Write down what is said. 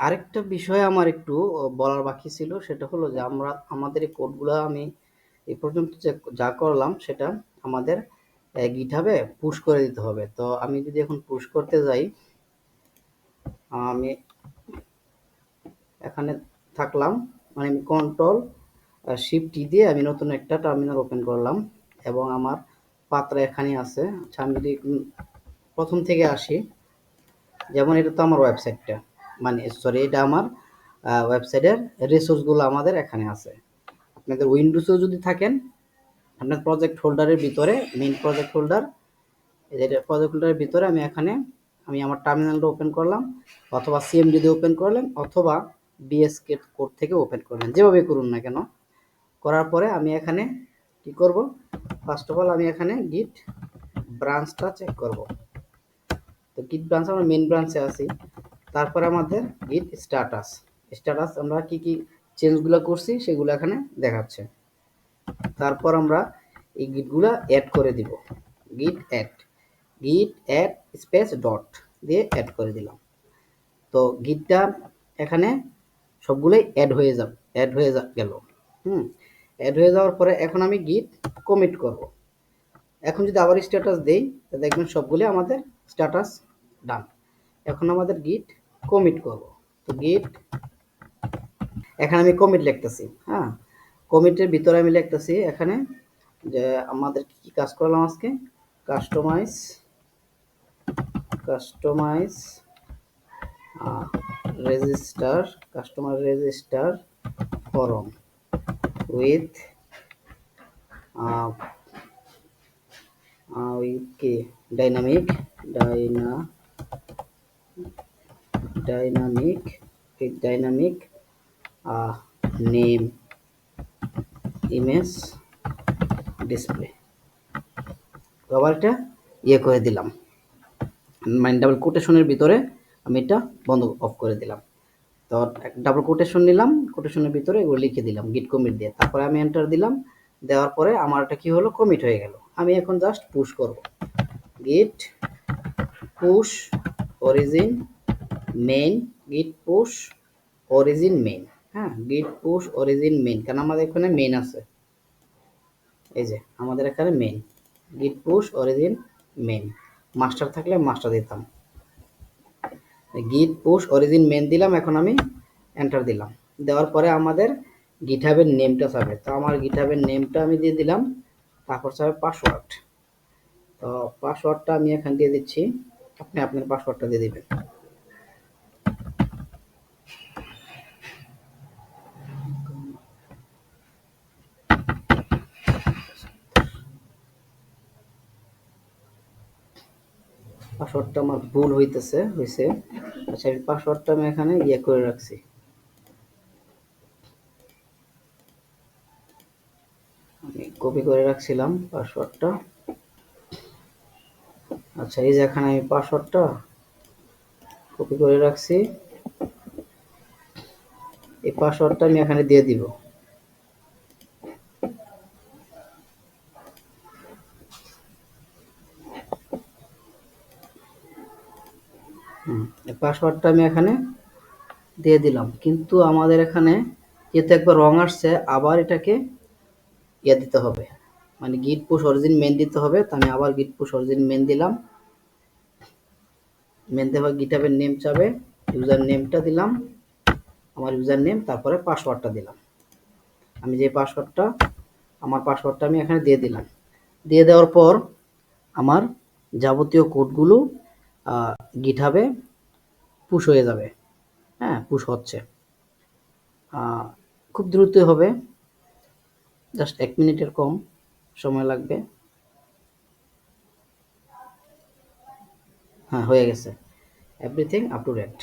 আরেকটা বিষয় আমার একটু বলার বাকি ছিল, সেটা হলো যে আমাদের এই কোডগুলো আমি এই পর্যন্ত যা করলাম সেটা আমাদের গিটহাবে পুশ করে দিতে হবে। তো আমি যদি এখন পুশ করতে যাই, আমি এখানে থাকলাম, মানে আমি কন্ট্রোল শিফট টি দিয়ে আমি নতুন একটা টার্মিনাল ওপেন করলাম এবং আমার পাত্র এখানে আছে। আচ্ছা, আমি যদি প্রথম থেকে আসি, যেমন এটা তো আমার ওয়েবসাইটটা, মানে সরি, এটা আমার ওয়েবসাইটের রিসোর্সগুলো আমাদের এখানে আছে। আপনাদের উইন্ডোজেও যদি থাকেন, আপনার প্রজেক্ট হোল্ডারের ভিতরে মেইন প্রজেক্ট হোল্ডার, এটা প্রজেক্ট হোল্ডারের ভিতরে আমি আমার টার্মিনালটা ওপেন করলাম, অথবা সিএমডি দিয়ে ওপেন করলেন, অথবা বিএসকে কোড থেকে ওপেন করলেন, যেভাবে করুন না কেন। করার পরে আমি এখানে কি করব, ফার্স্ট অফ অল আমি এখানে গিট ব্রাঞ্চটা চেক করব। তো গিট ব্রাঞ্চ আমরা মেইন ব্রাঞ্চে আছি। তারপরে আমাদের গিট স্ট্যাটাস আমরা কি কি চেঞ্জগুলো করছি সেগুলো এখানে দেখাচ্ছে। তারপর আমরা এই গিটগুলো অ্যাড করে দিব, গিট অ্যাড স্পেস ডট দিয়ে অ্যাড করে দিলাম। তো গিটটা এখানে সবগুলোই অ্যাড হয়ে গেল। অ্যাড হয়ে যাওয়ার পরে এখন আমি গিট কমিট করব। এখন যদি আবার স্ট্যাটাস দেই, তো দেখবেন সবগুলো আমাদের স্ট্যাটাস ডান। এখন আমাদের গিট কমিট করব। তো গিট, এখানে আমি কমিট লিখতেছি। হ্যাঁ, কমিটের ভিতরে আমি লিখতেছি এখানে যে আমাদের কি কাজ করলাম আজকে, customise register customer register form with কি ডাইনামিক নেম ইমেজ ডিসপ্লে। আবার এটা করে দিলাম, মানে ডাবল কোটেশনের ভিতরে আমি এটা অফ করে দিলাম। তো ডাবল কোটেশন নিলাম, কোটেশনের ভিতরে এগুলো লিখে দিলাম গিট কমিট দিয়ে। তারপরে আমি এন্টার দিলাম, দেওয়ার পরে আমার এটা কি হলো, কমিট হয়ে গেল। আমি এখন জাস্ট পুশ করব, গিট পুশ অরিজিন মেইন, গিট পুশ অরিজিন মেইন। হ্যাঁ, গিট পুশ অরিজিন মেইন, কারণ আমাদের এখানে মেইন আছে, এই যে আমাদের এখানে মেইন, গিট পুশ অরিজিন মেইন। মাস্টার থাকলে মাস্টার দিতাম, গিট পুশ অরিজিন মেইন দিলাম। এখন আমি এন্টার দিলাম, দেওয়ার পরে আমাদের গিটহাবের নেমটা চাবে। তো আমার গিটহাবের নেমটা আমি দিয়ে দিলাম, তারপর চাবে পাসওয়ার্ড। তো পাসওয়ার্ডটা আমি এখানে দিয়ে দিচ্ছি, আপনি আপনার পাসওয়ার্ডটা দিয়ে দিবেন। পাসওয়ার্ডটা আমার ভুল হয়েছে। আচ্ছা, এই পাসওয়ার্ডটা আমি এখানে করে রাখছি, আমি কপি করে রাখছিলাম পাসওয়ার্ডটা। আচ্ছা, এই যে এখানে আমি পাসওয়ার্ডটা কপি করে রাখছি, এই পাসওয়ার্ডটা আমি এখানে দিয়ে দিব। এই পাসওয়ার্ডটা আমি এখানে দিয়ে দিলাম, কিন্তু আমাদের এখানে যেহেতু একবার রং আসছে, আবার এটাকে দিতে হবে, মানে গিট পুশ অরিজিন মেন দিতে হবে। তো আমি আবার গিট পুশ অরিজিন মেন দিলাম, মেন দেওয়া গিটহাবের নেম চাবে, ইউজার নেমটা দিলাম, আমার ইউজার নেম, তারপরে পাসওয়ার্ডটা দিলাম। আমি যে আমার পাসওয়ার্ডটা আমি এখানে দিয়ে দিলাম। দিয়ে দেওয়ার পর আমার যাবতীয় কোডগুলো গিটহাবে পুশ হয়ে যাবে। হ্যাঁ, পুশ হচ্ছে, খুব দ্রুত হবে, জাস্ট 1 মিনিটের কম সময় লাগবে। হ্যাঁ, হয়ে গেছে, এভরিথিং আপ টু ডেট।